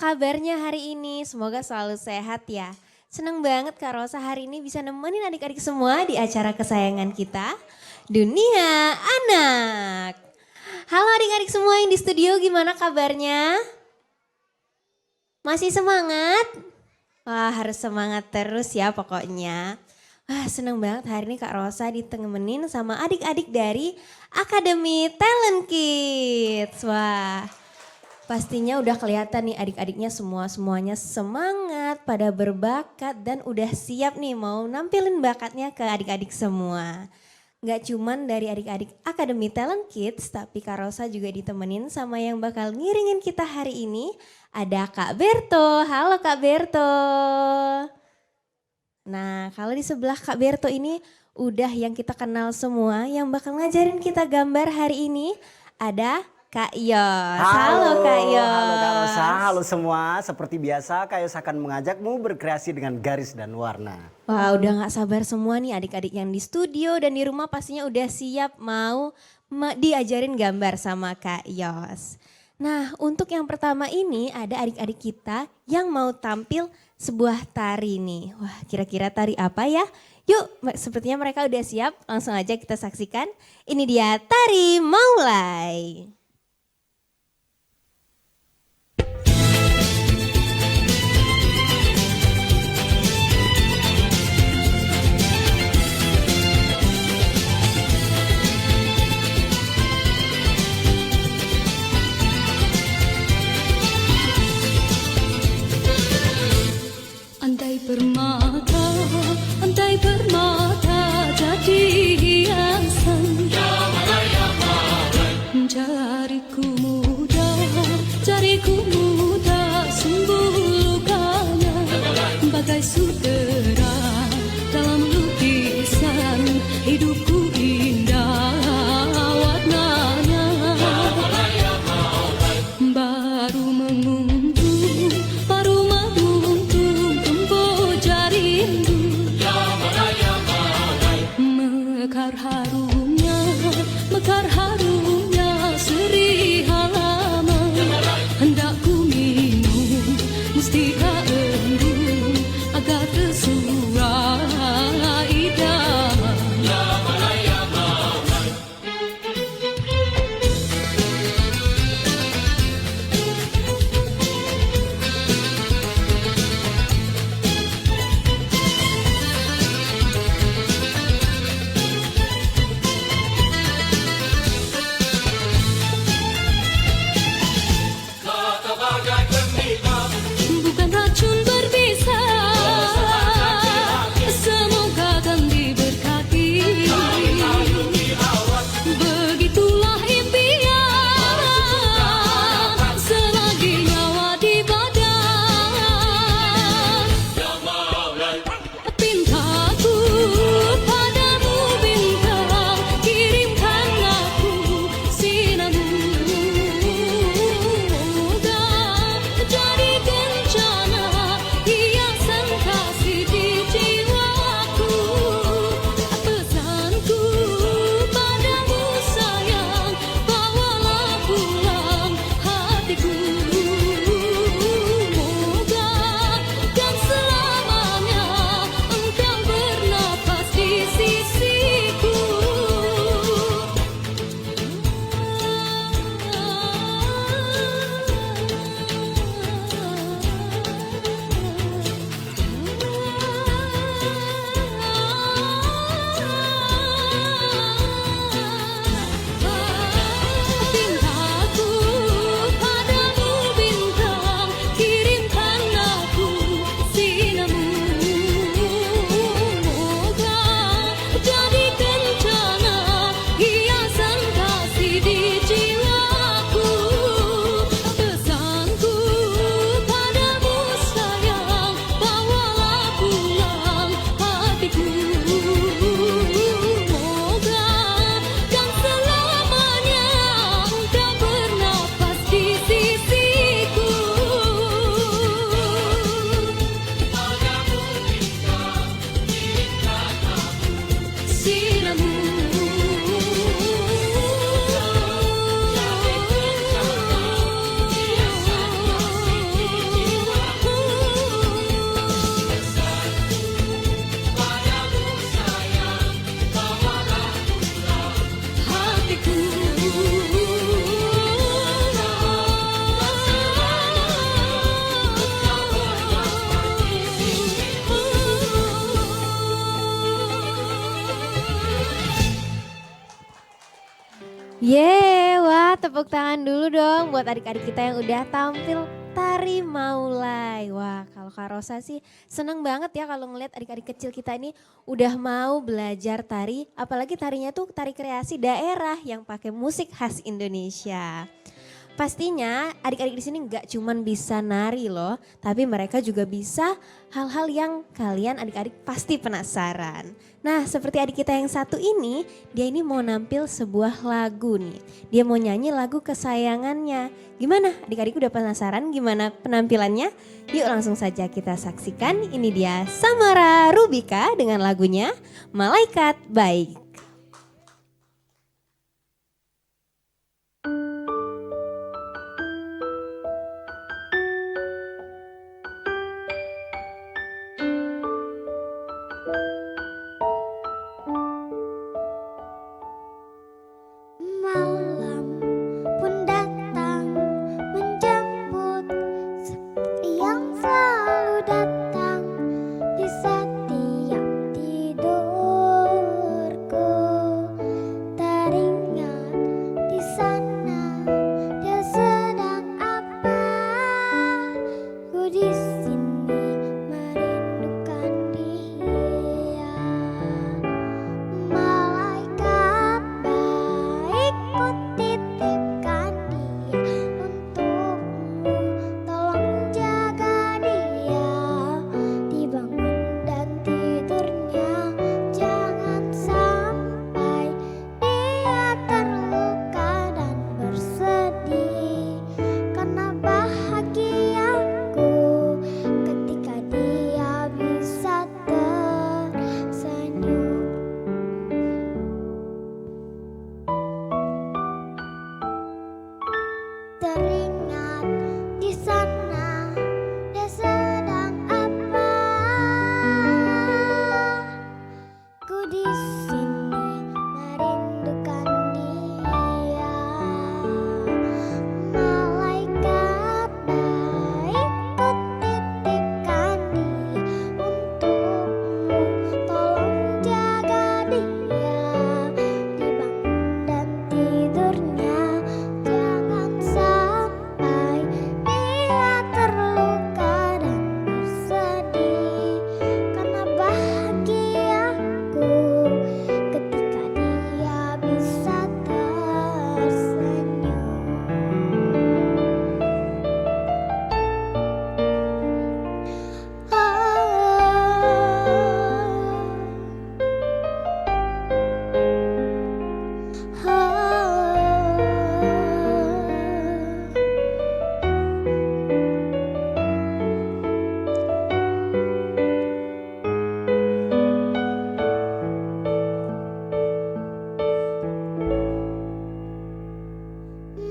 kabarnya hari ini? Semoga selalu sehat ya. Seneng banget Kak Rosa hari ini bisa nemenin adik-adik semua di acara kesayangan kita, Dunia Anak. Halo adik-adik semua yang di studio, gimana kabarnya? Masih semangat? Wah, harus semangat terus ya pokoknya. Wah, seneng banget hari ini Kak Rosa ditemenin sama adik-adik dari Akademi Talent Kids. Wah, pastinya udah kelihatan nih adik-adiknya semuanya semangat, pada berbakat dan udah siap nih mau nampilin bakatnya ke adik-adik semua. Gak cuman dari adik-adik Akademi Talent Kids, tapi Kak Rosa juga ditemenin sama yang bakal ngiringin kita hari ini. Ada Kak Berto. Halo Kak Berto. Nah, kalau di sebelah Kak Berto ini udah yang kita kenal semua, yang bakal ngajarin kita gambar hari ini ada Kak Yos. Halo Kak Yos. Halo Kak Rosa, halo semua. Seperti biasa Kak Yos akan mengajakmu berkreasi dengan garis dan warna. Wah, udah gak sabar semua nih adik-adik yang di studio dan di rumah pastinya udah siap mau diajarin gambar sama Kak Yos. Nah, untuk yang pertama ini ada adik-adik kita yang mau tampil sebuah tari nih. Wah, kira-kira tari apa ya? Yuk, sepertinya mereka udah siap. Langsung aja kita saksikan. Ini dia Tari Maulai. Andai permata jadi hiasan. Ya malai, ya malai. Wah tepuk tangan dulu dong buat adik-adik kita yang udah tampil tari Maulai. Wah kalau Kak Rosa sih seneng banget ya kalau ngeliat adik-adik kecil kita ini udah mau belajar tari. Apalagi tarinya tuh tari kreasi daerah yang pakai musik khas Indonesia. Pastinya adik-adik di sini nggak cuman bisa nari loh, tapi mereka juga bisa hal-hal yang kalian adik-adik pasti penasaran. Nah seperti adik kita yang satu ini, dia ini mau nampil sebuah lagu nih. Dia mau nyanyi lagu kesayangannya. Gimana adik-adik udah penasaran gimana penampilannya? Yuk langsung saja kita saksikan. Ini dia Samara Rubika dengan lagunya Malaikat Baik. Malam pun datang menjemput seperti yang selalu datang di setiap tidurku. Teringat di sana dia sedang apa? Ku di sini merindukan dia. Malaikat baik ku titipkan dia untukmu, tolong jaga dia, dibangun dan tidurnya jangan sampai dia terluka dan bersedih, karena bahagiaku ketika dia bisa tersenyum. Teringat di sana dia sedang apa? Ku di sini merindukan dia. Malaikat baik ku titipkan dia untukmu, tolong jaga dia, dibangun dan tidurnya jangan sampai dia terluka dan bersedih, karena bahagiaku ketika dia bisa tersenyum.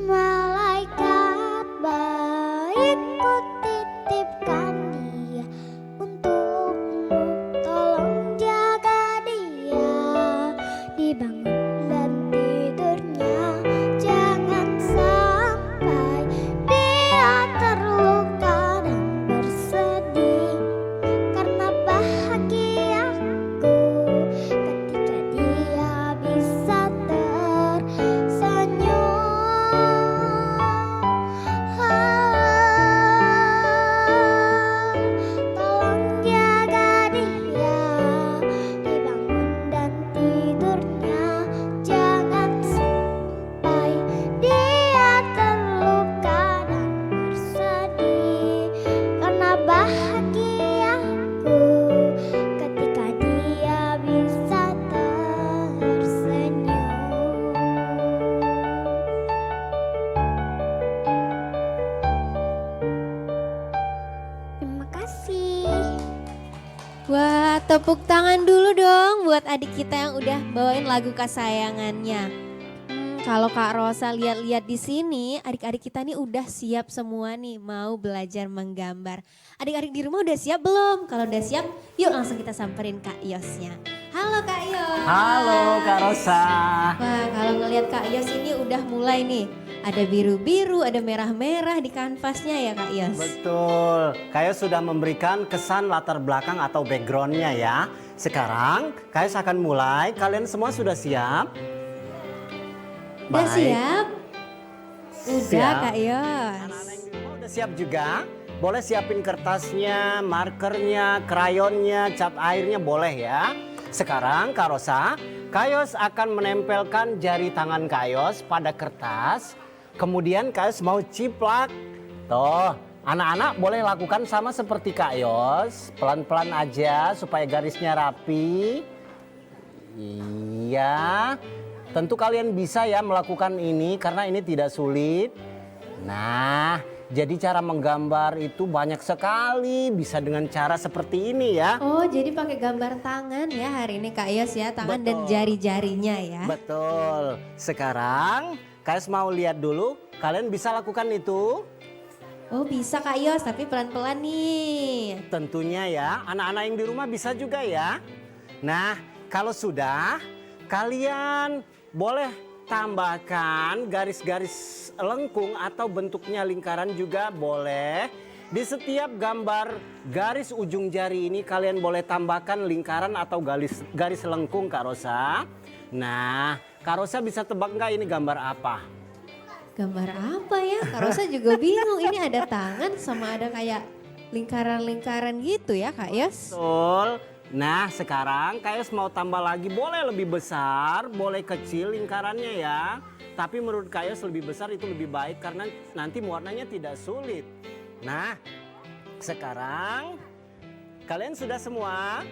Malaikat baik ku titipkan dia untukmu, tolong jaga dia, dibangun dan tidurnya jangan sampai dia terluka dan bersedih, karena bahagiaku ketika dia bisa tersenyum. Tolong jaga dia, dibangun dan tidurnya jangan sampai dia terluka dan bersedih, karena bahagiaku ketika dia bisa tersenyum. Terima kasih. Wah tepuk tangan dulu dong buat adik kita yang udah bawain lagu kesayangannya. Kalau Kak Rosa lihat-lihat di sini, adik-adik kita nih udah siap semua nih mau belajar menggambar. Adik-adik di rumah udah siap belum? Kalau udah siap, yuk langsung kita samperin Kak Yosnya. Halo Kak Yos. Halo Kak Rosa. Wah kalau ngelihat Kak Yos ini udah mulai nih. Ada biru-biru, ada merah-merah di kanvasnya ya Kak Yos. Betul, Kak Yos sudah memberikan kesan latar belakang atau backgroundnya ya. Sekarang Kak Yos akan mulai, kalian semua sudah siap? Udah Baik. siap? Udah Siap. Kak Yos. Anak-anak yang di rumah udah siap juga? Boleh siapin kertasnya, markernya, krayonnya, cat airnya boleh ya. Sekarang Kak Rosa, Kak Yos akan menempelkan jari tangan Kak Yos pada kertas. Kemudian Kak Yos mau ciplak. Tuh, anak-anak boleh lakukan sama seperti Kak Yos. Pelan-pelan aja supaya garisnya rapi. Iya, tentu kalian bisa ya melakukan ini karena ini tidak sulit. Nah, jadi cara menggambar itu banyak sekali, bisa dengan cara seperti ini ya. Oh jadi pakai gambar tangan ya hari ini Kak Yos ya, tangan dan Betul. jari-jarinya ya. Betul. Sekarang kalian mau lihat dulu, kalian bisa lakukan itu? Oh bisa Kak Yos tapi pelan-pelan nih. Tentunya ya, anak-anak yang di rumah bisa juga ya. Nah, kalau sudah, kalian boleh tambahkan garis-garis lengkung atau bentuknya lingkaran juga boleh. Di setiap gambar garis ujung jari ini kalian boleh tambahkan lingkaran atau garis lengkung Kak Rosa. Nah, Kak Rosa bisa tebak nggak ini gambar apa? Gambar apa ya? Kak Rosa juga bingung, ini ada tangan sama ada kayak lingkaran-lingkaran gitu ya Kak Yos. Betul. Nah sekarang Kak Yos mau tambah lagi, boleh lebih besar, boleh kecil lingkarannya ya. Tapi menurut Kak Yos lebih besar itu lebih baik karena nanti warnanya tidak sulit. Nah sekarang kalian sudah semua?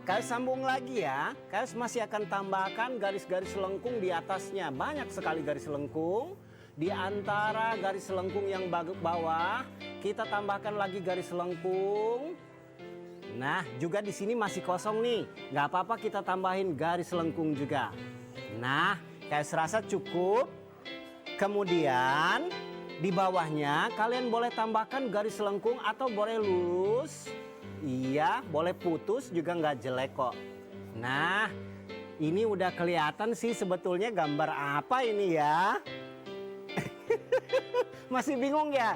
Kak Yos sambung lagi ya. Kak Yos masih akan tambahkan garis-garis lengkung di atasnya. Banyak sekali garis lengkung. Di antara garis lengkung yang bawah kita tambahkan lagi garis lengkung. Nah, juga di sini masih kosong nih. Nggak apa-apa kita tambahin garis lengkung juga. Nah, kayak serasa cukup. Kemudian di bawahnya kalian boleh tambahkan garis lengkung atau boleh lurus. Iya, boleh putus juga nggak jelek kok. Nah, ini udah kelihatan sih sebetulnya gambar apa ini ya. Masih bingung ya?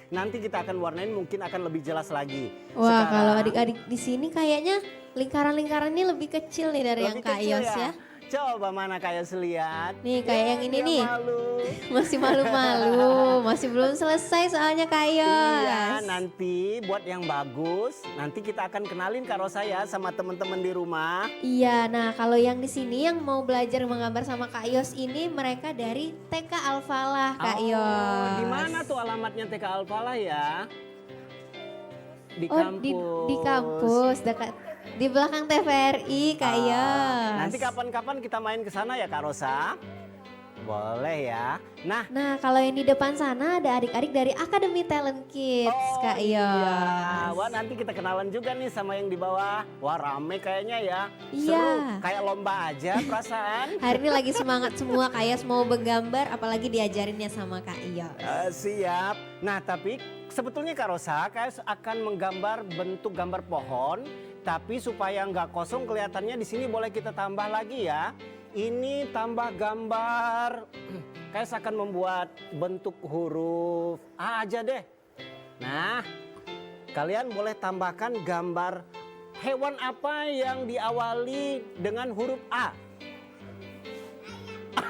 Nanti kita akan warnain mungkin akan lebih jelas lagi. Wah Sekarang- kalau adik-adik di sini kayaknya lingkaran-lingkarannya lebih kecil nih dari yang Lebih Kak kecil Yos ya. Coba mana Kak Yos lihat. Nih kayak yang ini dia nih. Malu. Masih malu-malu, masih belum selesai soalnya Kak Yos. Iya, nanti buat yang bagus, nanti kita akan kenalin Kak Rosa ya sama teman-teman di rumah. Iya, nah kalau yang di sini yang mau belajar menggambar sama Kak Yos ini mereka dari TK Al-Falah Kak Yos. Di mana tuh alamatnya TK Al-Falah ya? Di Oh kampus. di kampus dekat di belakang TVRI Kak Yos. Nanti kapan-kapan kita main ke sana ya Kak Rosa? Boleh ya. Nah, Nah kalau yang di depan sana ada adik-adik dari Akademi Talent Kids Kak Yos. iya. Wah nanti kita kenalan juga nih sama yang di bawah. Wah rame kayaknya ya. Iya. Seru, kayak lomba aja perasaan. Hari ini lagi semangat semua Kak Yos mau bergambar apalagi diajarinnya sama Kak Yos. Siap. Nah tapi sebetulnya Kak Rosa, Kak Yos akan menggambar bentuk gambar pohon. Tapi supaya nggak kosong kelihatannya di sini boleh kita tambah lagi ya. Ini tambah gambar. Kak Yos akan membuat bentuk huruf A aja deh. Nah, kalian boleh tambahkan gambar hewan apa yang diawali dengan huruf A.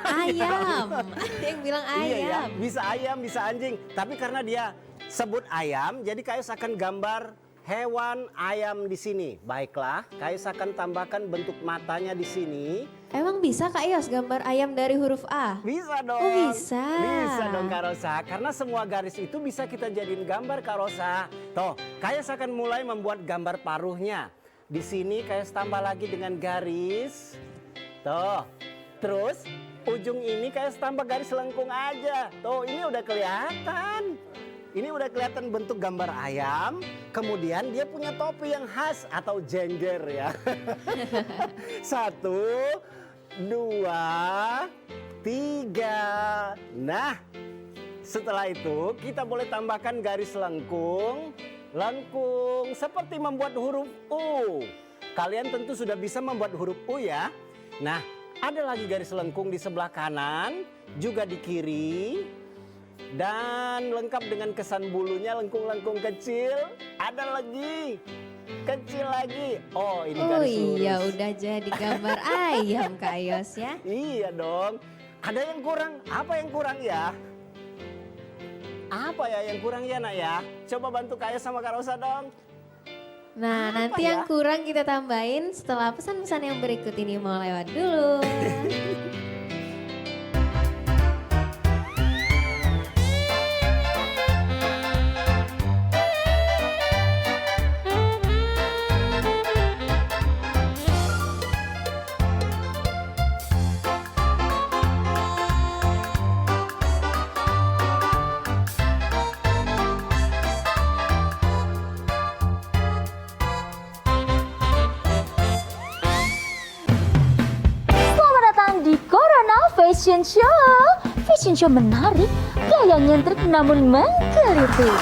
Ayam. Ada yang bilang Iya ya, ayam. bisa ayam, bisa anjing. Tapi karena dia sebut ayam, jadi Kak Yos akan gambar hewan ayam di sini. Baiklah, Kak Yos akan tambahkan bentuk matanya di sini. Emang bisa Kak Yos gambar ayam dari huruf A? Bisa dong. Oh, bisa. Bisa dong Kak Rosa. Karena semua garis itu bisa kita jadiin gambar Kak Rosa. Tuh, Kak Yos akan mulai membuat gambar paruhnya. Di sini Kak Yos tambah lagi dengan garis. Tuh, terus ujung ini Kak Yos tambah garis lengkung aja. Tuh, ini udah kelihatan. Ini udah kelihatan bentuk gambar ayam. Kemudian dia punya topi yang khas atau jengger ya. 1, 2, 3. Nah, setelah itu kita boleh tambahkan garis lengkung. Lengkung seperti membuat huruf U. Kalian tentu sudah bisa membuat huruf U ya. Nah, ada lagi garis lengkung di sebelah kanan, juga di kiri. Dan lengkap dengan kesan bulunya lengkung-lengkung kecil. Ada lagi, kecil lagi. Oh ini Oh garis lurus. iya udah jadi gambar ayam Kak Yos ya. Iya dong. Ada yang kurang? Apa yang kurang ya? Apa ya yang kurang ya nak ya? Coba bantu Kak Ayos sama Kak Rosa dong. Nah, Apa nanti ya? yang kurang kita tambahin setelah pesan-pesan yang berikut ini mau lewat dulu. Selamat datang di Corona Fashion Show. Fashion Show menarik, gaya nyentrik namun menggelitik.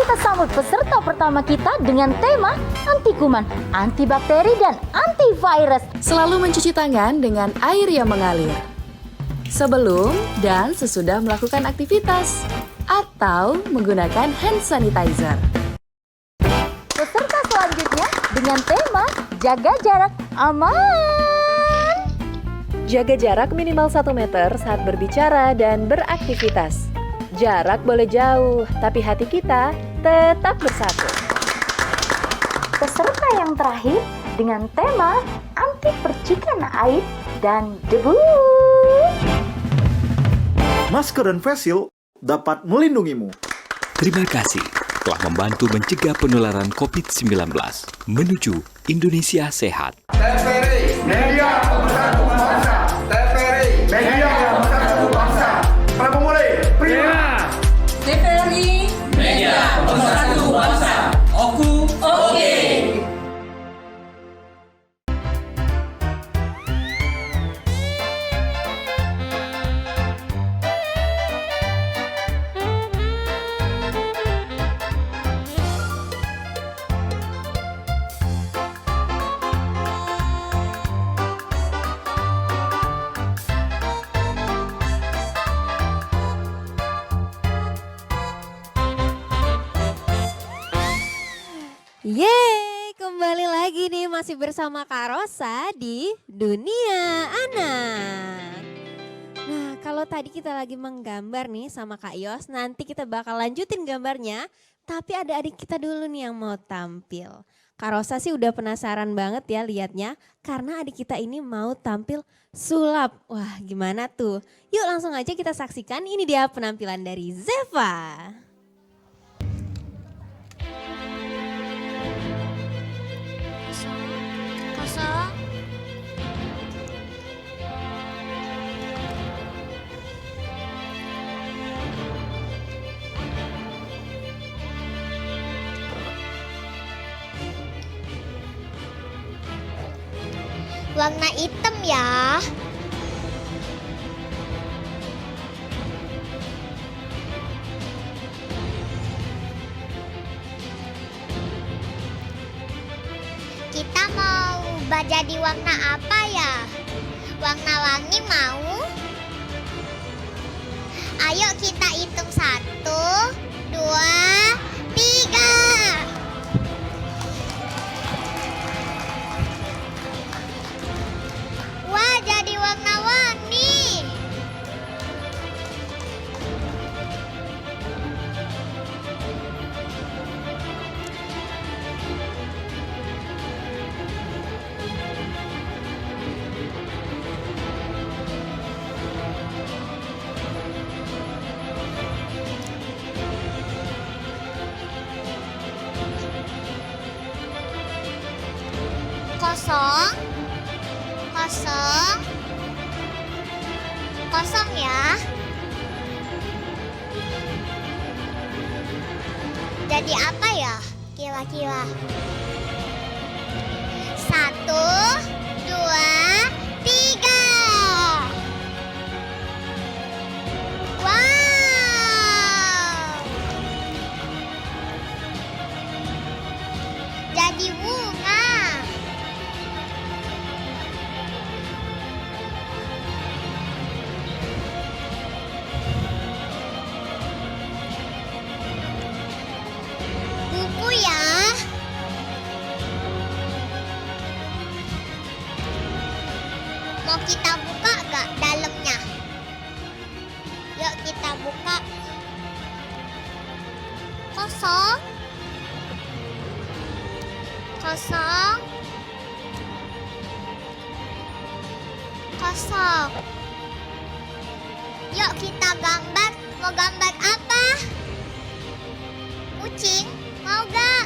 Kita sambut peserta pertama kita dengan tema anti kuman, antibakteri dan antivirus. Selalu mencuci tangan dengan air yang mengalir. Sebelum dan sesudah melakukan aktivitas. Atau menggunakan hand sanitizer. Peserta selanjutnya dengan tema jaga jarak aman. Jaga jarak minimal 1 meter saat berbicara dan beraktivitas. Jarak boleh jauh, tapi hati kita tetap bersatu. Peserta yang terakhir dengan tema anti percikan air dan debu. Masker dan face shield dapat melindungimu. Terima kasih telah membantu mencegah penularan COVID-19 menuju Indonesia sehat. TVRI Media Pemersatu Bangsa. TVRI Media Pemersatu Bangsa. Prabu mulai. Prima. TVRI Media Pemersatu Bangsa. Oku oke. Yeay, kembali lagi nih masih bersama Kak Rosa di Dunia Anak. Nah, kalau tadi kita lagi menggambar nih sama Kak Yos, nanti kita bakal lanjutin gambarnya, tapi ada adik kita dulu nih yang mau tampil. Kak Rosa sih udah penasaran banget ya liatnya, karena adik kita ini mau tampil sulap. Wah, gimana tuh? Yuk langsung aja kita saksikan, ini dia penampilan dari Zeva. Kosong. Warna hitam ya. Kita mau ubah jadi warna apa ya? Warna-warni mau? Ayo kita hitung 1, 2, 3. Wah, jadi warna-warni. Kosong, kosong, kosong ya. Jadi apa ya kira-kira? 1, 2, 3. Wow. Jadi bunga. Buku ya. kita buka. Kosong. Kosong. Kosong. Yuk kita gambar. Mau gambar apa? Kucing? Mau gak?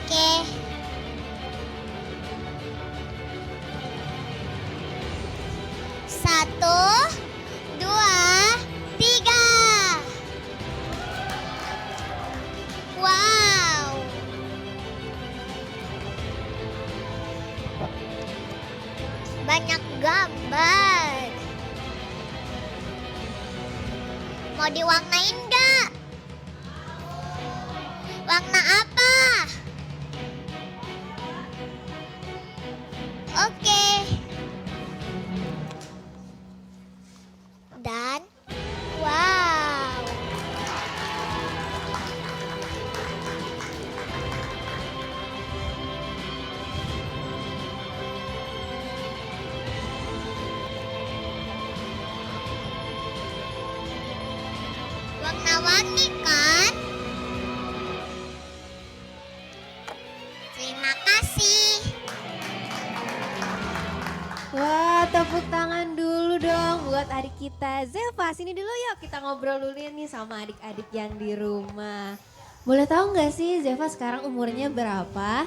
Oke. Satu, dua, tiga. Wow. Banyak gambar. Mau diwarnain gak? Warna apa? Oke. Dan wow. Warna-warni kan? Terima kasih. Wah, tepuk tangan dulu dong buat adik kita. Zeva, sini dulu yuk kita ngobrol dulu nih sama adik-adik yang di rumah. Boleh tahu nggak sih Zeva sekarang umurnya berapa?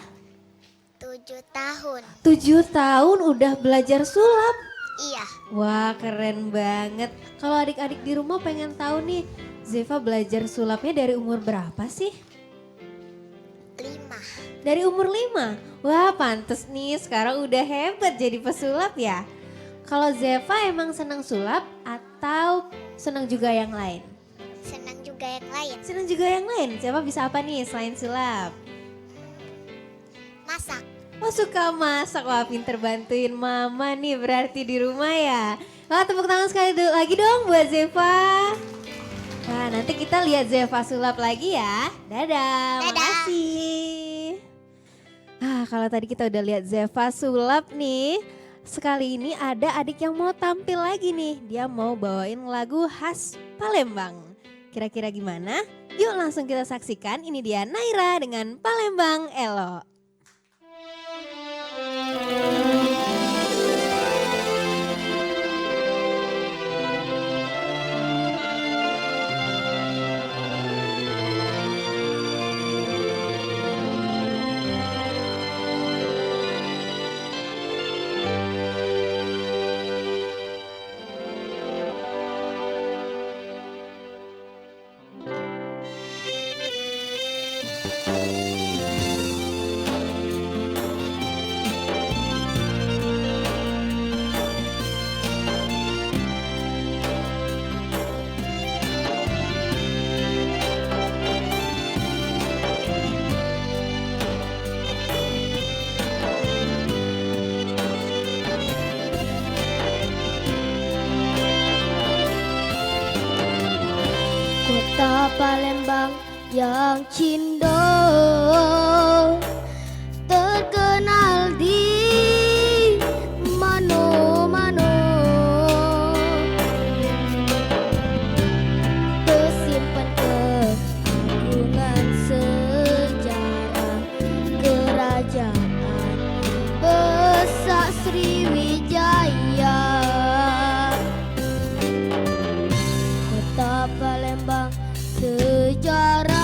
7 tahun. 7 tahun udah belajar sulap. Iya. Wah, keren banget. Kalau adik-adik di rumah pengen tahu nih, Zeva belajar sulapnya dari umur berapa sih? 5. Dari umur 5? Wah, pantes nih sekarang udah hebat jadi pesulap ya. Kalau Zeva emang senang sulap atau senang juga yang lain? Senang juga yang lain. Senang juga yang lain. Zeva bisa apa nih selain sulap? Masak. Oh, suka masak. Wah, pinter bantuin mama nih berarti di rumah ya. Wah, tepuk tangan sekali lagi dong buat Zeva. Wah, nanti kita lihat Zeva sulap lagi ya. Dadah, makasih. Kalau tadi kita udah lihat Zeva sulap nih, sekali ini ada adik yang mau tampil lagi nih. Dia mau bawain lagu khas Palembang. Kira-kira gimana? Yuk langsung kita saksikan. Ini dia Naira dengan Palembang Elo. Kota Palembang yang cindo terkenal di mano-mano, tersimpan keagungan sejarah kerajaan besar Sriwijaya. Kota Palembang sejarah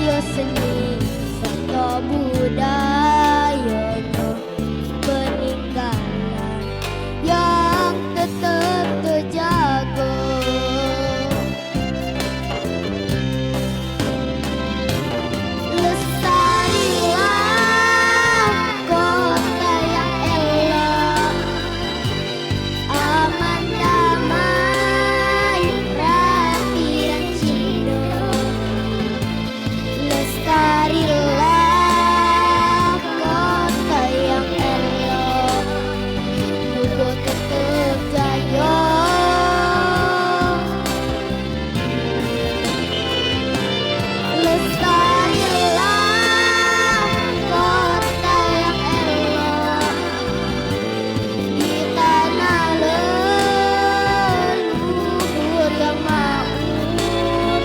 Yo seni serta budayanya peninggalan yang tetap terjaga. Lestarilah kota yang elok, aman damai rapi dan cinta. Lestarilah kota yang elok, muka tetap jaya. Lestarilah kota yang elok di tanah leluhur yang makmur.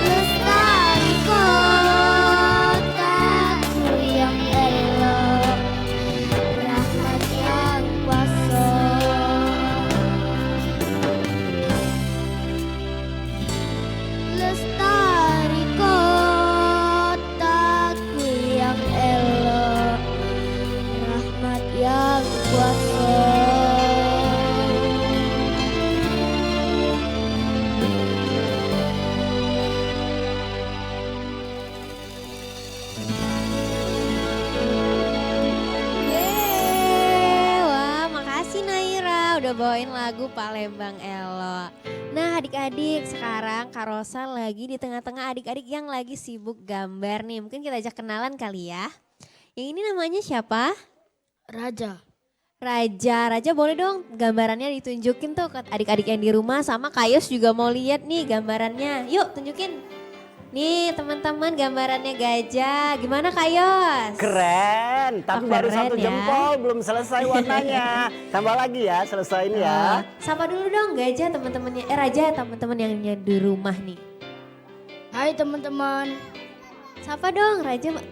Lestari kotaku yang elok, rahmat yang kuasa. Lestari kotaku yang elok, rahmat yang kuasa. Yeay, wah makasih Naira udah bawain lagu Palembang Elok. Nah adik-adik sekarang Kak Rosa lagi di tengah-tengah adik-adik yang lagi sibuk gambar nih. Mungkin kita ajak kenalan kali ya. Yang ini namanya siapa? Raja. Raja boleh dong gambarannya ditunjukin tuh ke adik-adik yang di rumah sama Kayos juga mau lihat nih gambarannya. Yuk tunjukin. Nih teman-teman gambarannya gajah. Gimana Kayos? Keren, tapi Oh, baru keren satu ya. jempol belum selesai warnanya. Tambah lagi ya, selesaiin ya. Sapa dulu dong gajah teman-temannya. Raja teman-teman yang di rumah nih. Hai teman-teman. Sapa dong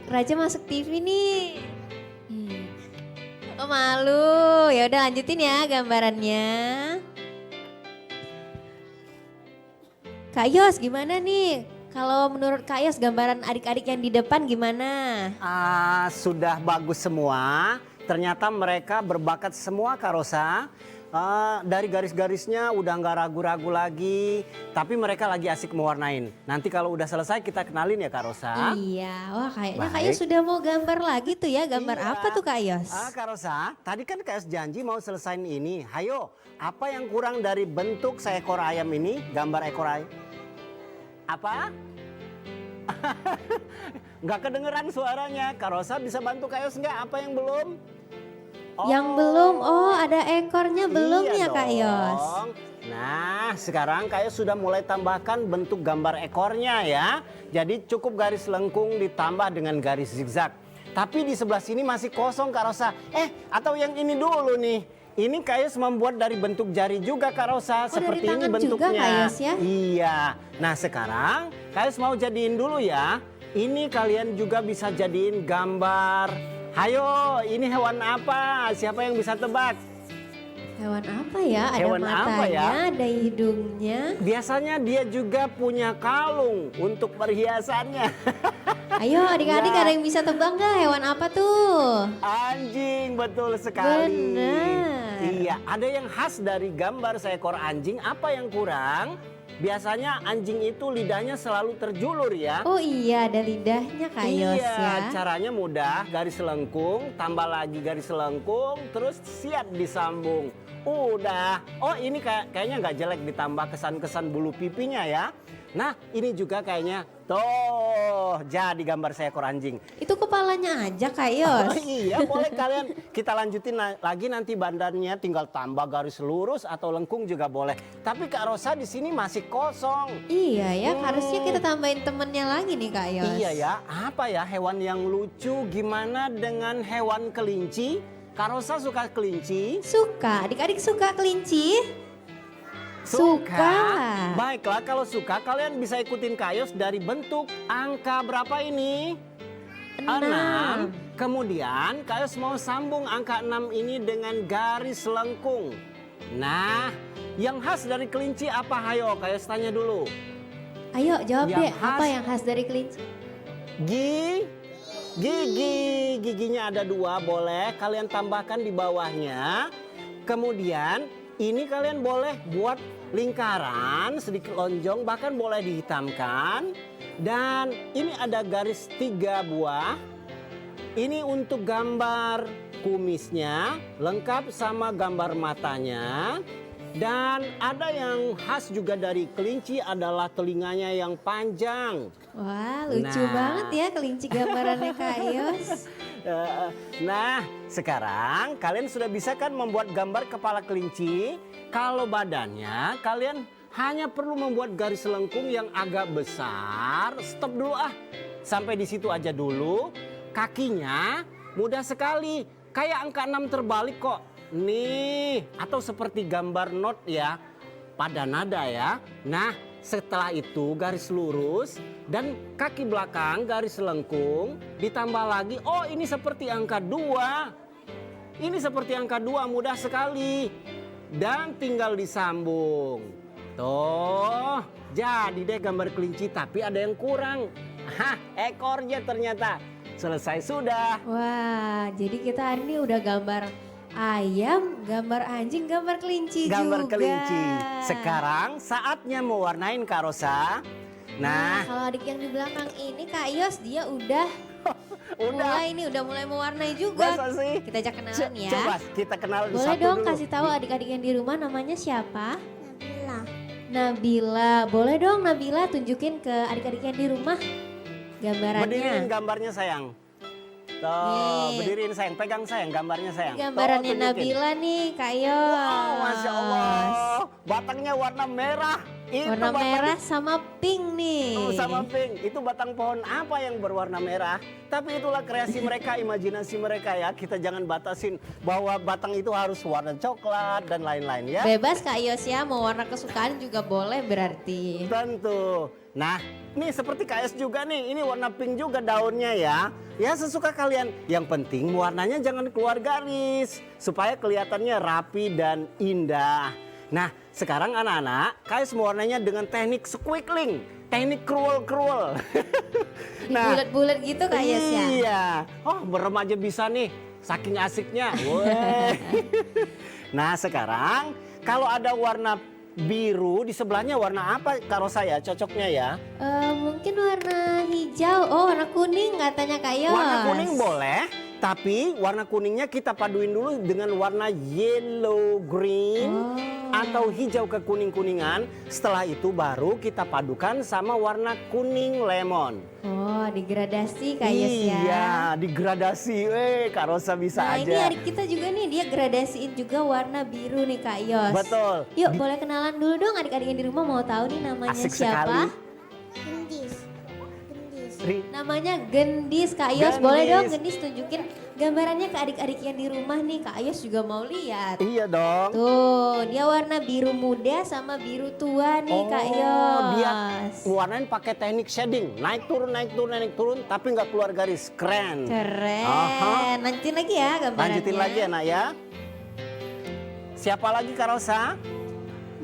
Raja masuk TV nih. Oh malu. Ya udah lanjutin ya gambarannya. Kak Yos gimana nih? Kalau menurut Kak Yos gambaran adik-adik yang di depan gimana? Sudah bagus semua. Ternyata mereka berbakat semua Kak Rosa. Dari garis-garisnya udah nggak ragu-ragu lagi. Tapi mereka lagi asik mewarnain. Nanti kalau udah selesai kita kenalin ya Kak Rosa. Iya, wah kayaknya Kak Baik. Yos sudah mau gambar lagi tuh ya. Gambar Iya. apa tuh Kak Yos? Kak Rosa, tadi kan Kak Yos janji mau selesain ini. Hayo, apa yang kurang dari bentuk seekor ayam ini? Gambar ekor ayam. Apa? Nggak kedengeran suaranya. Kak Rosa bisa bantu Kak Yos nggak? Apa yang belum? Yang belum, ada ekornya belum Iya ya Kak Yos? dong. Nah, sekarang Kak Yos sudah mulai tambahkan bentuk gambar ekornya ya. Jadi cukup garis lengkung ditambah dengan garis zigzag. Tapi di sebelah sini masih kosong Kak Rosa. Atau yang ini dulu nih. Ini Kak Yos membuat dari bentuk jari juga Kak Rosa. Oh, Seperti dari ini tangan juga, bentuknya. Kak Yos, ya? Iya. Nah sekarang Kak Yos mau jadiin dulu ya. Ini kalian juga bisa jadiin gambar. Hayo, ini hewan apa? Siapa yang bisa tebak? Hewan apa ya? Ada Hewan apa matanya, ya? ada hidungnya. Biasanya dia juga punya kalung untuk perhiasannya. Ayo adik-adik Ya. ada yang bisa tebak nggak hewan apa tuh? Anjing, betul sekali. Benar. Iya, ada yang khas dari gambar seekor anjing. Apa yang kurang? Biasanya anjing itu lidahnya selalu terjulur ya. Oh iya ada lidahnya Kak Yos Iya, ya. caranya mudah. Garis lengkung, tambah lagi garis lengkung, terus siap disambung. Udah. Oh ini kayaknya nggak jelek ditambah kesan-kesan bulu pipinya ya. Nah ini juga kayaknya tuh jadi gambar seekor anjing. Itu kepalanya aja Kak Yos. Oh iya boleh kalian kita lanjutin lagi nanti badannya tinggal tambah garis lurus atau lengkung juga boleh. Tapi Kak Rosa di sini masih kosong. Iya ya harusnya kita tambahin temennya lagi nih Kak Yos. Iya ya, apa ya hewan yang lucu? Gimana dengan hewan kelinci? Kak Rosa suka kelinci? Suka, adik-adik suka kelinci? Suka. Baiklah kalau suka kalian bisa ikutin Kak Yos dari bentuk angka berapa ini? 6. Kemudian Kak Yos mau sambung angka 6 ini dengan garis lengkung. Nah, yang khas dari kelinci apa? Hayo Kak Yos tanya dulu. Ayo jawab Yang deh, apa khas. yang khas dari kelinci? Giginya ada 2, boleh kalian tambahkan di bawahnya. Kemudian ini kalian boleh buat lingkaran sedikit lonjong, bahkan boleh dihitamkan. Dan ini ada garis 3 buah. Ini untuk gambar kumisnya, lengkap sama gambar matanya. Dan ada yang khas juga dari kelinci adalah telinganya yang panjang. Wah, lucu Nah. banget ya kelinci gambarannya Kak Yos. Nah, sekarang kalian sudah bisa kan membuat gambar kepala kelinci. Kalau badannya kalian hanya perlu membuat garis lengkung yang agak besar. Stop dulu ah. Sampai di situ aja dulu. Kakinya mudah sekali. Kayak angka 6 terbalik kok. Nih, atau seperti gambar not ya. Pada nada ya. Nah, setelah itu garis lurus dan kaki belakang garis lengkung, ditambah lagi, oh ini seperti angka 2. Ini seperti angka 2, mudah sekali. Dan tinggal disambung. Tuh, jadi deh gambar kelinci, tapi ada yang kurang. Hah, ekornya ternyata. Selesai sudah. Wah, jadi kita hari ini udah gambar ayam, gambar anjing, gambar kelinci Gambar juga. kelinci. Sekarang saatnya mewarnain Kak Rosa. Nah, Kalau adik yang di belakang ini Kak Yos dia udah udah. mulai mewarnai juga. Masa sih? Kita ajak kenalan ya. Coba kita kenal Boleh satu dong dulu. kasih tahu adik-adik yang di rumah namanya siapa? Nabila. Nabila. Boleh dong Nabila tunjukin ke adik-adik yang di rumah gambarannya. Berdiriin gambarnya sayang. Tuh, Nih. berdiriin sayang, pegang sayang gambarnya sayang. Gambarannya Tuh, tunjukin. Nabila nih Kak Yos. Wow, Masya Allah. Batangnya warna merah. Itu Warna batang- merah sama pink nih. Oh, sama pink. Itu batang pohon apa yang berwarna merah? Tapi itulah kreasi mereka, imajinasi mereka ya. Kita jangan batasin bahwa batang itu harus warna coklat dan lain-lain ya. Bebas Kak Yos ya, mau warna kesukaan juga boleh berarti. Tentu. Nah, nih seperti KS juga nih. Ini warna pink juga daunnya ya. Ya sesuka kalian. Yang penting warnanya jangan keluar garis. Supaya kelihatannya rapi dan indah. Nah, sekarang anak-anak, KS mewarnainya dengan teknik squiggling. Teknik cruel. Bulat-bulat gitu Kak Yos ya. Iya. Oh, merem aja bisa nih. Saking asiknya. Weh. Nah, sekarang kalau ada warna biru, di sebelahnya warna apa Kak Rosa ya cocoknya ya? Mungkin warna hijau, oh warna kuning katanya Kak Yos. Warna kuning boleh, tapi warna kuningnya kita paduin dulu dengan warna yellow green atau hijau kekuning-kuningan. Setelah itu baru kita padukan sama warna kuning lemon. Oh digradasi Kak Yos ya. Iya, digradasi. Kak Rosa bisa Nah aja. ini adik kita juga nih, dia gradasiin juga warna biru nih Kak Yos. Betul. Yuk boleh kenalan dulu dong adik-adik yang di rumah mau tahu nih namanya Asik siapa? sekali. Gendis. Namanya Gendis Kak Yos, boleh Gendis. dong Gendis tunjukin gambarannya ke adik-adik yang di rumah nih. Kak Yos juga mau lihat. Iya dong. Tuh, dia warna biru muda sama biru tua nih Kak Yos. Dia warnain pakai teknik shading, naik turun, tapi nggak keluar garis. Keren. Keren. Aha. Lanjutin lagi ya gambarannya. Lanjutin lagi ya nak ya. Siapa lagi Kak Rosa?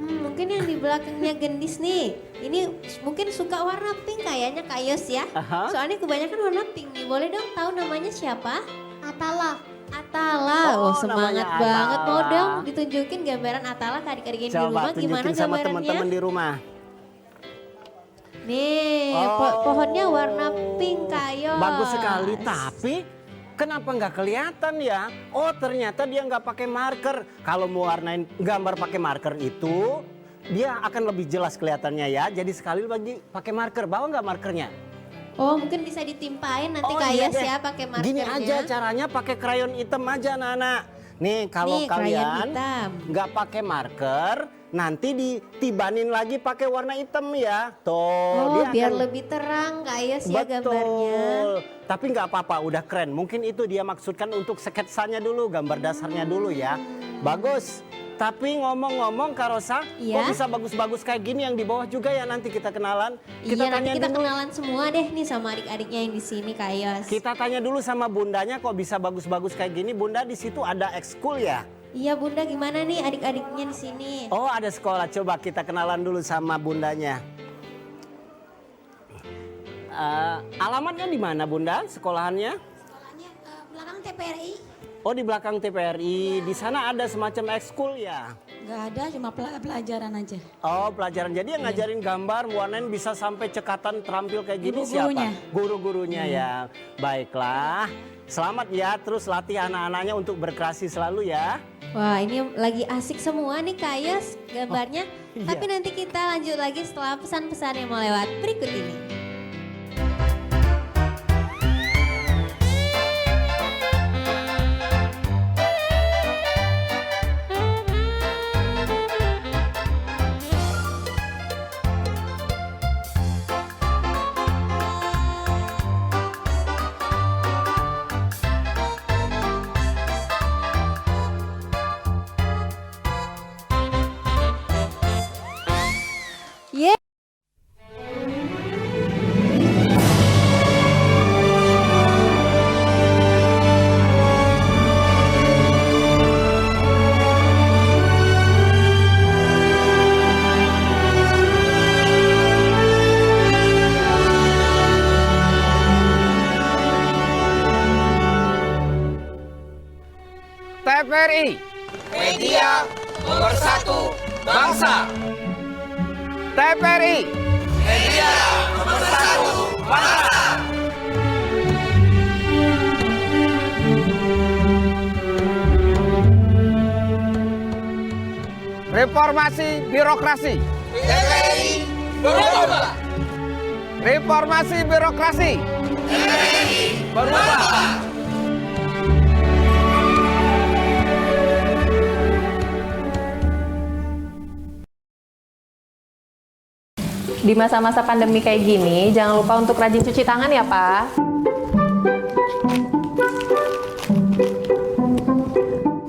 Mungkin yang di belakangnya Gendis nih. Ini mungkin suka warna pink kayaknya Kak Yos ya. Aha. Soalnya kebanyakan warna pink nih. Boleh dong tahu namanya siapa? Atala. Atala. Oh, Semangat namanya banget. Mau Atala. dong ditunjukin gambaran Atala ke adik-adik yang di Coba rumah gimana tunjukin sama gambarannya? teman-teman di rumah. Nih, Oh. pohonnya warna pink Kak Yos. Bagus sekali, tapi kenapa nggak kelihatan ya? Oh ternyata dia nggak pakai marker. Kalau mau warnain gambar pakai marker itu, dia akan lebih jelas kelihatannya ya. Jadi sekali lagi pakai marker, bawa nggak markernya? Oh mungkin bisa ditimpain nanti Kak iya Yos deh. ya pakai markernya. Gini aja caranya pakai krayon hitam aja anak-anak. Nih kalau Nih, krayon kalian hitam. nggak pakai marker, nanti ditibanin lagi pakai warna hitam ya. Tuh, Oh dia biar akan- lebih terang Kak Yos ya gambarnya. Betul. Tapi nggak apa-apa, udah keren. Mungkin itu dia maksudkan untuk sketsanya dulu, gambar dasarnya dulu ya. Bagus. Tapi ngomong-ngomong Kak Rosa, Iya? kok bisa bagus-bagus kayak gini yang di bawah juga ya nanti kita kenalan. Iya nanti tanya kita dulu. kenalan semua deh nih sama adik-adiknya yang di sini Kak Yos. Kita tanya dulu sama bundanya kok bisa bagus-bagus kayak gini. Bunda di situ ada ekskul ya? Iya Bunda gimana nih adik-adiknya di sini? Oh ada sekolah, coba kita kenalan dulu sama bundanya. Alamatnya di mana Bunda sekolahannya? Belakang TPRI. Oh di belakang TPRI, di sana ada semacam ekskul ya? Nggak ada, cuma pelajaran aja. Oh pelajaran, jadi yang ngajarin gambar, warnain bisa sampai cekatan terampil kayak gini Guru-gurunya. siapa? Guru-gurunya ya. Baiklah, selamat ya, terus latih anak-anaknya untuk berkreasi selalu ya. Wah ini lagi asik semua nih Kak Yos gambarnya. iya. Tapi nanti kita lanjut lagi setelah pesan-pesan yang mau lewat berikut ini. TPRI Media Pemersatu Bangsa. TPRI Media Pemersatu Bangsa. Reformasi birokrasi. TPRI berubah. Reformasi birokrasi. TPRI berubah. Di masa-masa pandemi kayak gini, jangan lupa untuk rajin cuci tangan ya, Pak.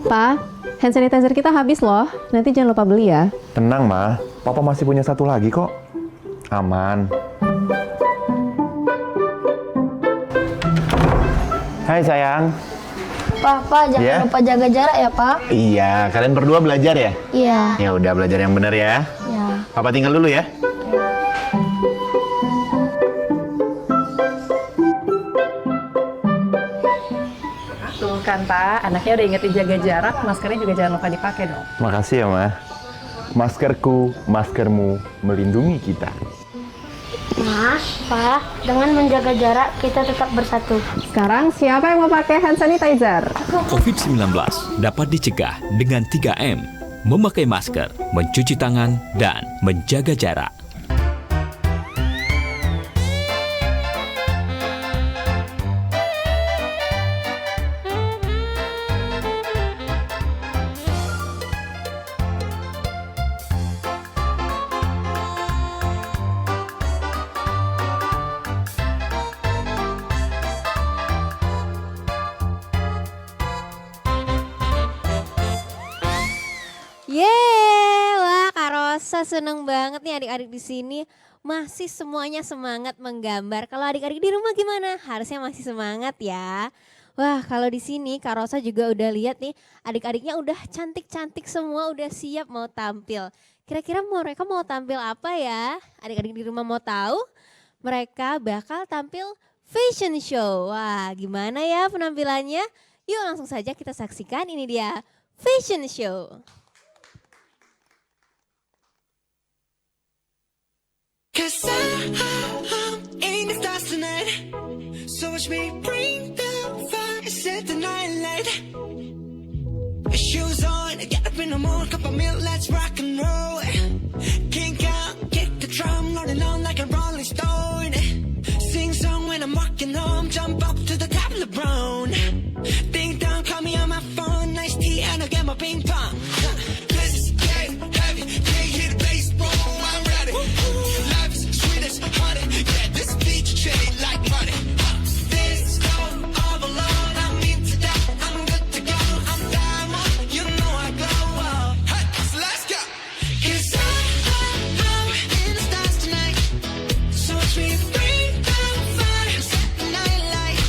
Pak, hand sanitizer kita habis loh. Nanti jangan lupa beli ya. Tenang, Ma. Papa masih punya satu lagi kok. Aman. Hai, sayang. Papa jangan Ya? lupa jaga jarak ya, Pak. Iya, kalian berdua belajar ya? Iya. Ya udah, belajar yang benar ya. Ya. Papa tinggal dulu ya. Tuh kan, Pak. Anaknya udah ingetin jaga jarak, maskernya juga jangan lupa dipakai dong. Makasih ya, Ma. Maskerku, maskermu melindungi kita. Mas, Pak, dengan menjaga jarak kita tetap bersatu. Sekarang siapa yang mau pakai hand sanitizer? COVID-19 dapat dicegah dengan 3M, memakai masker, mencuci tangan, dan menjaga jarak. Yeay, wah Kak Rosa seneng banget nih adik-adik di sini masih semuanya semangat menggambar. Kalau adik-adik di rumah gimana? Harusnya masih semangat ya. Wah, kalau di sini Kak Rosa juga udah lihat nih adik-adiknya udah cantik-cantik semua, udah siap mau tampil. Kira-kira mereka mau tampil apa ya? Adik-adik di rumah mau tahu? Mereka bakal tampil fashion show. Wah, gimana ya penampilannya? Yuk langsung saja kita saksikan, ini dia fashion show. Cause I'm in the stars tonight. So watch me bring the fire, set the night light. Shoes on, get up in the morning, cup of milk, let's rock and roll. Kink out, kick the drum, rolling on like a rolling stone. Sing song when I'm walking home, jump up to the top of the brown. Ding dong, call me on my phone, nice tea and I'll get my ping pong. Let's get heavy, can't hear the bass, boom, I'm ready. Life is sweet as honey, yeah, this beat shade like money. This go all alone, I'm into that, I'm good to go, I'm diamond, you know I glow. Hey, so let's go. 'Cause I'm in the stars tonight, so watch me bring the fire, set the night light.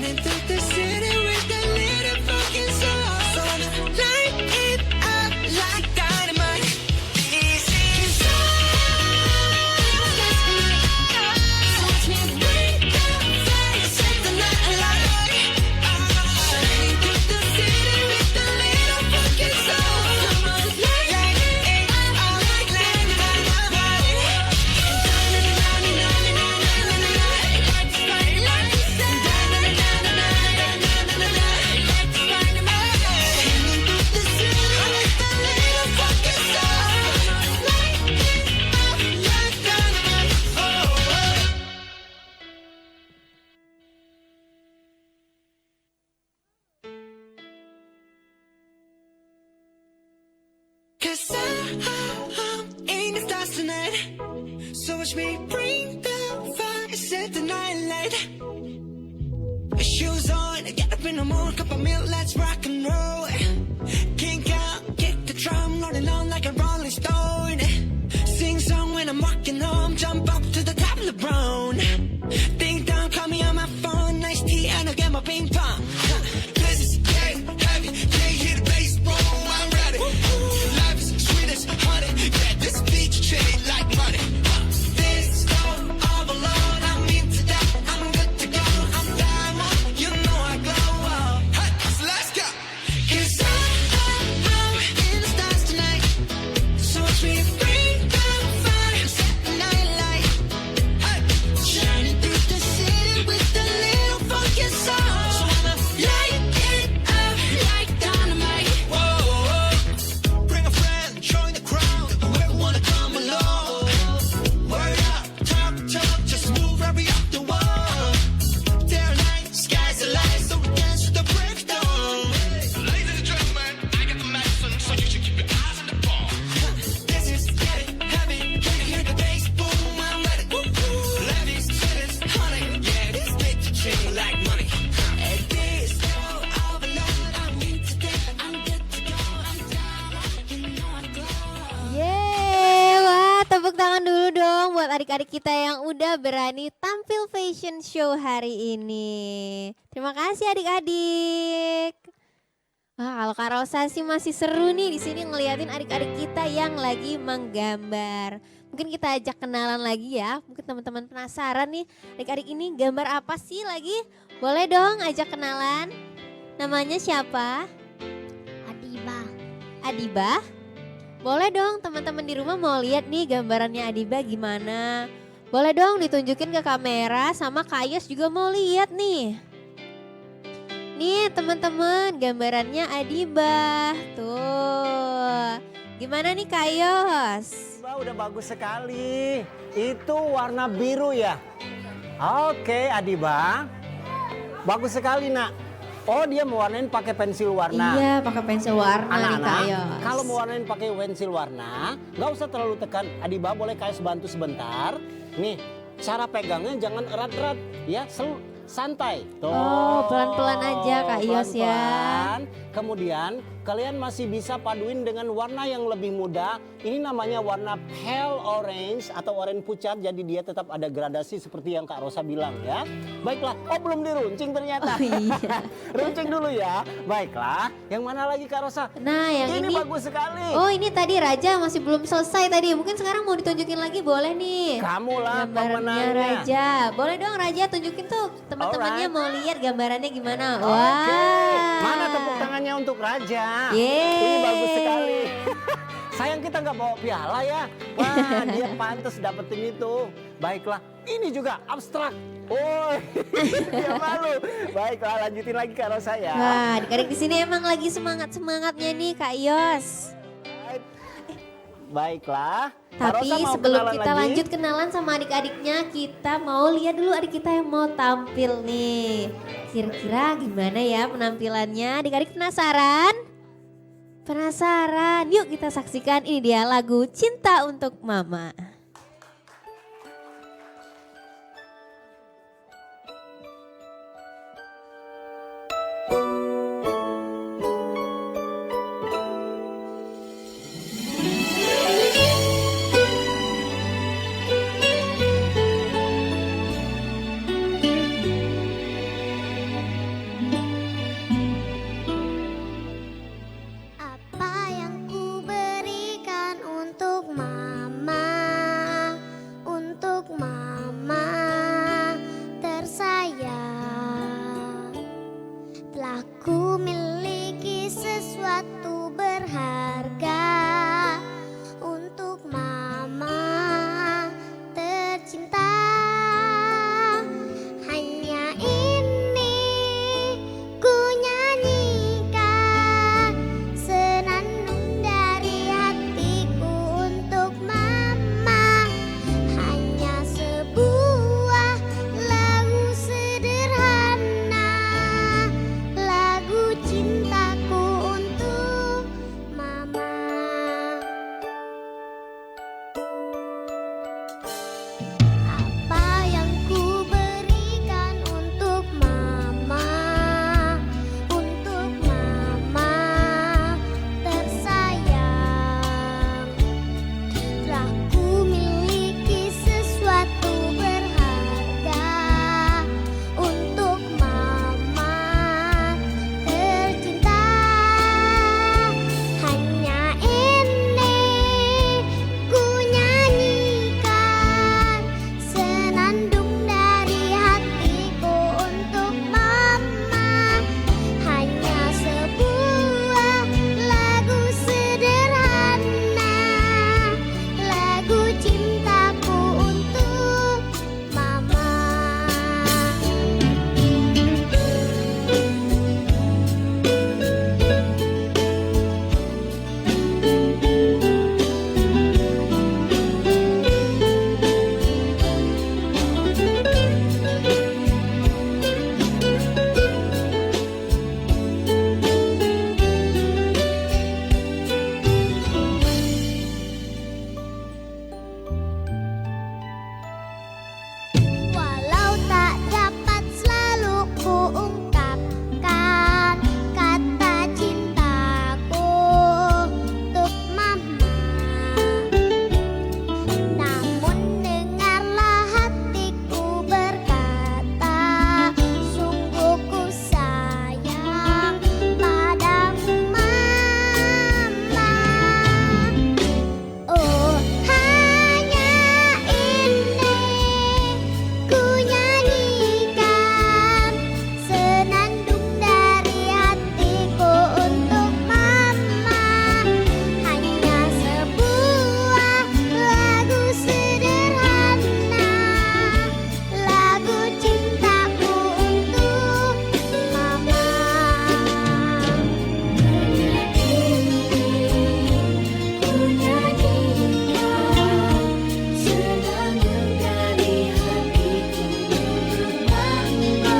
Shining through the city with a little fucking soul. So I'ma light it up like dynamite. This is so watch me bring the fire, set the night alight. Shining through the city with a little fucking soul. So I'ma light it up like dynamite. Cause I'm in the stars tonight. So watch me bring the fire, set the night light. Shoes on, get up in the morning, cup of milk, let's rock and roll. Kink out, kick the drum, rolling on like a rolling stone. Sing song when I'm walking home, jump up to the top of the brown. Ding dong, call me on my phone, nice tea, and I'll get my ping pong. This is getting heavy, can't hear the bass, boom, I'm ready. Life is sweet as honey, yeah, this beach chain like money. This love all alone, I'm into that, I'm good to go, I'm diamond, you know I glow. Hey, so let's go. Cause I'm in the stars tonight, so watch me bring the fire, set the night light. Hey, shining through the city with a little funky soul. So I'ma light it up like dynamite. Whoa, bring a friend, join the crowd, whoever wanna come along. Word up, talk, just move right up the wall. Day or night, sky's the light, so we dance to the break of dawn. Ladies and gentlemen, I got the medicine, so you should keep your eyes on the ball. This is getting heavy, can you hear the bass? Boom, I'm ready. Levies, sweetest honey, yeah, this bitch chain like money. And this all alone, I'm into that, I'm good to go, I'm down, you know I glow. Yeay, wah tepuk tangan dulu dong buat adik-adik kita yang udah berani tampil fashion show hari ini. Terima kasih adik-adik. Wah, kalau Kak Rosa sih masih seru nih di sini ngeliatin adik-adik kita yang lagi menggambar. Mungkin kita ajak kenalan lagi ya. Mungkin teman-teman penasaran nih, adik-adik ini gambar apa sih lagi? Boleh dong ajak kenalan. Namanya siapa? Adiba. Adiba? Boleh dong teman-teman di rumah mau lihat nih gambarannya Adiba gimana. Boleh dong ditunjukin ke kamera, sama Kak Yos juga mau lihat nih. Nih teman-teman gambarannya Adiba. Tuh. Gimana nih Kak Yos? Wah, udah bagus sekali. Itu warna biru ya? Oke, Adiba. Bagus sekali, Nak. Oh, dia mewarnain pakai pensil warna. Iya, pakai pensil warna nih Kak Anak-anak, Yos. kalau mewarnain pakai pensil warna, nggak usah terlalu tekan. Adiba boleh Kak Yos bantu sebentar. Nih, cara pegangnya jangan erat-erat, ya, santai. Tuh. Oh, pelan-pelan aja Kak Yos ya. Pelan-pelan. Kemudian kalian masih bisa paduin dengan warna yang lebih muda. Ini namanya warna pale orange atau oranye pucat. Jadi dia tetap ada gradasi seperti yang Kak Rosa bilang ya. Baiklah, oh belum diruncing ternyata. Oh, iya. Runcing dulu ya. Baiklah, yang mana lagi Kak Rosa? Nah yang ini bagus sekali. Oh ini tadi Raja masih belum selesai tadi. Mungkin sekarang mau ditunjukin lagi boleh nih. Kamu lah gambarnya pemenangnya. Raja. Boleh dong Raja tunjukin tuh teman-temannya Alright. mau lihat gambarannya gimana. Oke. Wah. Mana tepuk tangannya untuk Raja? Yeay. Ini bagus sekali. Sayang kita nggak bawa piala ya. Wah, dia pantas dapetin itu. Baiklah, ini juga abstrak. Oh, dia malu. Baiklah, lanjutin lagi Kak Rosa ya. Wah, adik-adik di sini emang lagi semangat-semangatnya nih Kak Yos. Baiklah. Kak Tapi Rosa mau sebelum kenalan kita lagi? lanjut kenalan sama adik-adiknya, kita mau lihat dulu adik kita yang mau tampil nih. Kira-kira gimana ya penampilannya? Adik-adik penasaran? Penasaran? Yuk kita saksikan, ini dia lagu Cinta Untuk Mama. Aku miliki sesuatu berharga untuk mama tercinta. Hanya ini ku nyanyikan senandung dari hatiku untuk mama. Hanya sebuah lagu sederhana, lagu cintaku untuk mama. Apa yang ku berikan untuk mama tersayang. Telah ku miliki sesuatu berharga untuk mama tercinta. Hanya ini ku nyanyikan senandung dari hatiku untuk mama. Hanya sebuah lagu sederhana, lagu cintaku untuk mama. Walau tak dapat selalu ku ungkapkan kata cintaku untuk mama, namun dengarlah hatiku berkata, sungguh ku sayang padamu mama. Oh, hanya ini ku nyanyikan senandung dari hatiku untuk mama. Hanya sebuah lagu sederhana, lagu cintaku untuk mama. Ku nyanyikan senandung dari hatiku untuk mama.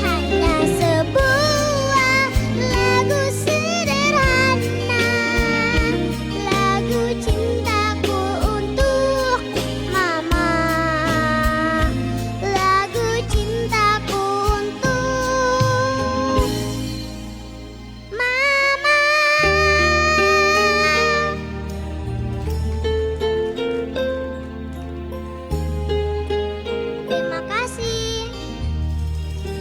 Hanya sebuah lagu sederhana, lagu cintaku untuk mama. Lagu cintaku untuk mama. Terima kasih.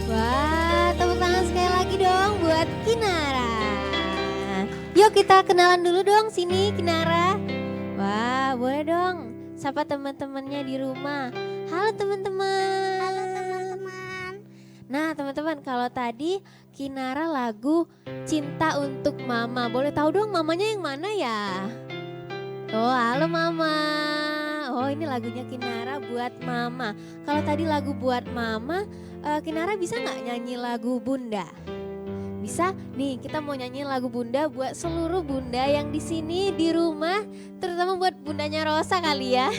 Wah, tepuk tangan sekali lagi dong buat Kinara. Yuk kita kenalan dulu dong, sini Kinara. Wah, boleh dong sapa teman-temannya di rumah. Halo teman-teman. Halo teman-teman. Nah teman-teman, kalau tadi Kinara lagu Cinta Untuk Mama. Boleh tahu dong mamanya yang mana ya? Oh, halo mama. Oh, ini lagunya Kinara buat mama. Kalau tadi lagu buat mama, Kinara bisa nggak nyanyi lagu Bunda? Bisa? Nih, kita mau nyanyi lagu Bunda buat seluruh bunda yang di sini di rumah, terutama buat bundanya Rosa kali ya.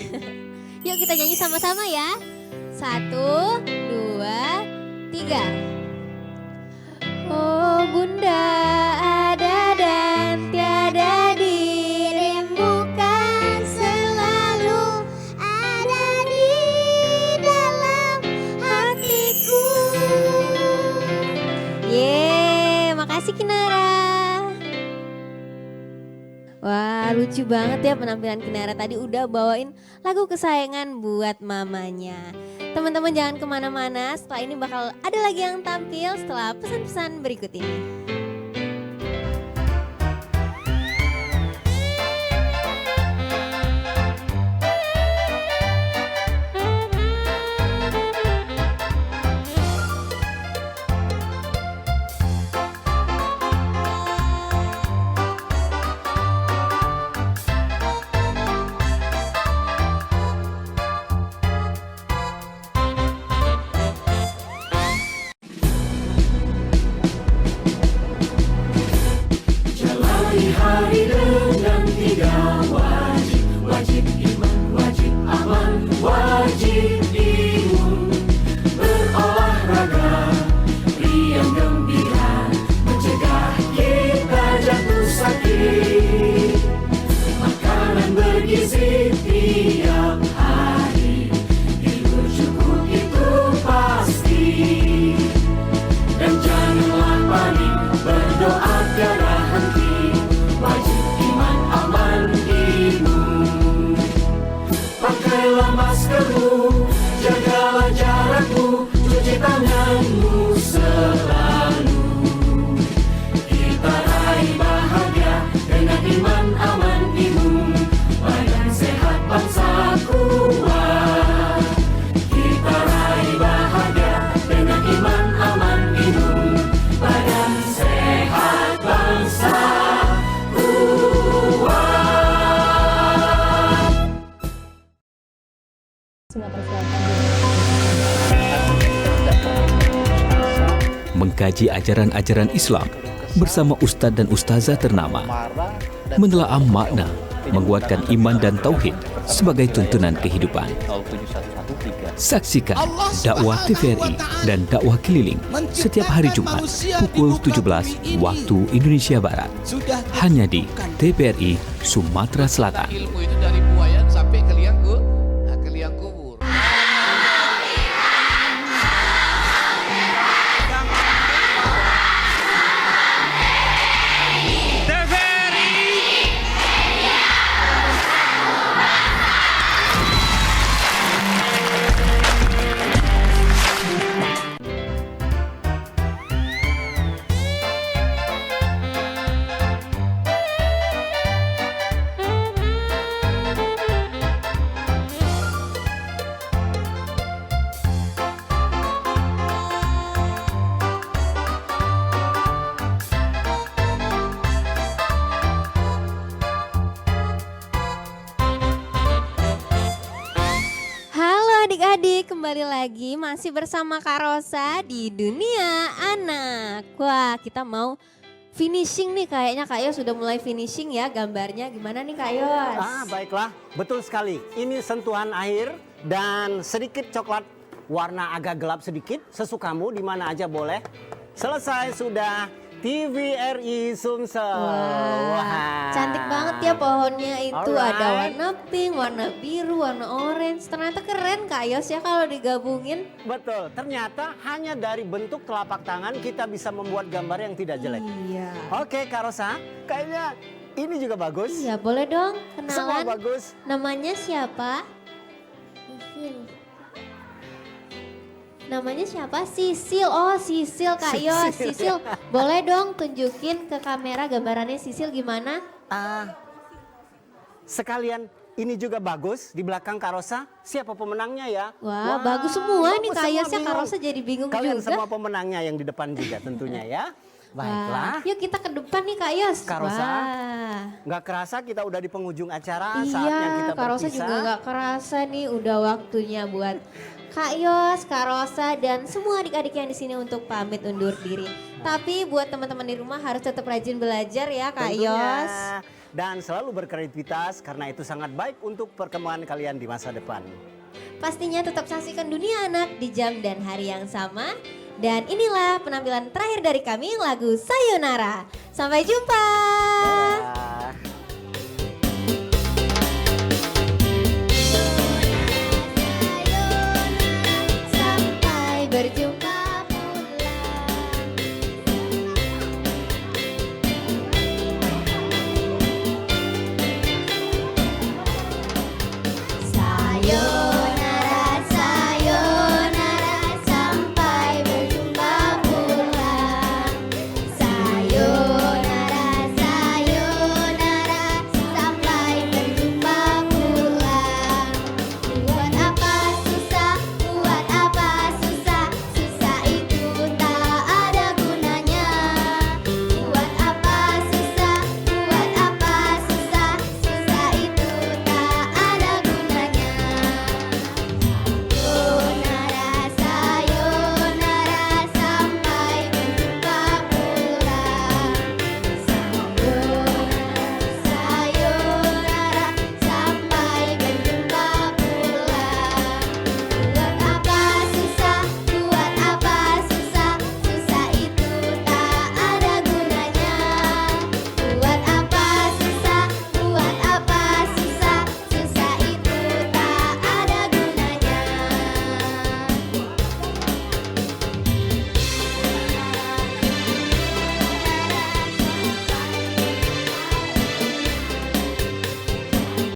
Yuk kita nyanyi sama-sama ya. 1, 2, 3. Oh Bunda ada dan tiada dirimu kan selalu ada di dalam hatiku. Yeay, makasih Kinara. Wah, lucu banget ya penampilan Kinara tadi, udah bawain lagu kesayangan buat mamanya. Teman-teman jangan kemana-mana, setelah ini bakal ada lagi yang tampil setelah pesan-pesan berikut ini. mengkaji ajaran-ajaran Islam bersama ustadz dan ustazah ternama, menelaah makna, menguatkan iman dan tauhid sebagai tuntunan kehidupan. Saksikan dakwah TVRI dan dakwah keliling setiap hari Jumat pukul 17 waktu Indonesia Barat. Hanya di TVRI Sumatera Selatan. Ilmu itu dari buayan sampai ke liang kubur. Adik-adik, kembali lagi masih bersama Kak Rosa di Dunia Anak. Wah, kita mau finishing nih, kayaknya Kak Yos sudah mulai finishing ya gambarnya. Gimana nih Kak Yos? Baiklah, betul sekali. Ini sentuhan akhir dan sedikit coklat warna agak gelap sedikit, sesukamu di mana aja boleh. Selesai sudah TVRI Sumsel. Wah, cantik banget ya pohonnya itu. Alright. Ada warna pink, warna biru, warna orange. Ternyata keren Kak Yos ya kalau digabungin. Betul, ternyata hanya dari bentuk telapak tangan kita bisa membuat gambar yang tidak jelek. Iya. Oke Kak Rosa, kayaknya ini juga bagus. Iya, boleh dong kenalan. Semua bagus. Namanya siapa? Namanya siapa? Sisil. Oh, Sisil Kak Yos. Sisil, boleh dong tunjukin ke kamera gambarannya Sisil gimana? Sekalian ini juga bagus di belakang Kak Rosa. Siapa pemenangnya ya? Wah, bagus semua nih Kak Yos ya. Kak bingung. Rosa jadi bingung Kalian juga. semua pemenangnya yang di depan juga tentunya ya. Baiklah. Wah, yuk kita ke depan nih Kak Yos. Kak Rosa, Wah. nggak kerasa kita udah di penghujung acara. Iya, Saatnya kita Kak Rosa berpisah. juga nggak kerasa nih udah waktunya buat Kak Yos, Kak Rosa, dan semua adik-adik yang di sini untuk pamit undur diri. Tapi buat teman-teman di rumah harus tetap rajin belajar ya Kak Tentunya. Yos. Dan selalu berkreativitas karena itu sangat baik untuk perkembangan kalian di masa depan. Pastinya tetap saksikan Dunia Anak di jam dan hari yang sama. Dan inilah penampilan terakhir dari kami, lagu Sayonara. Sampai jumpa.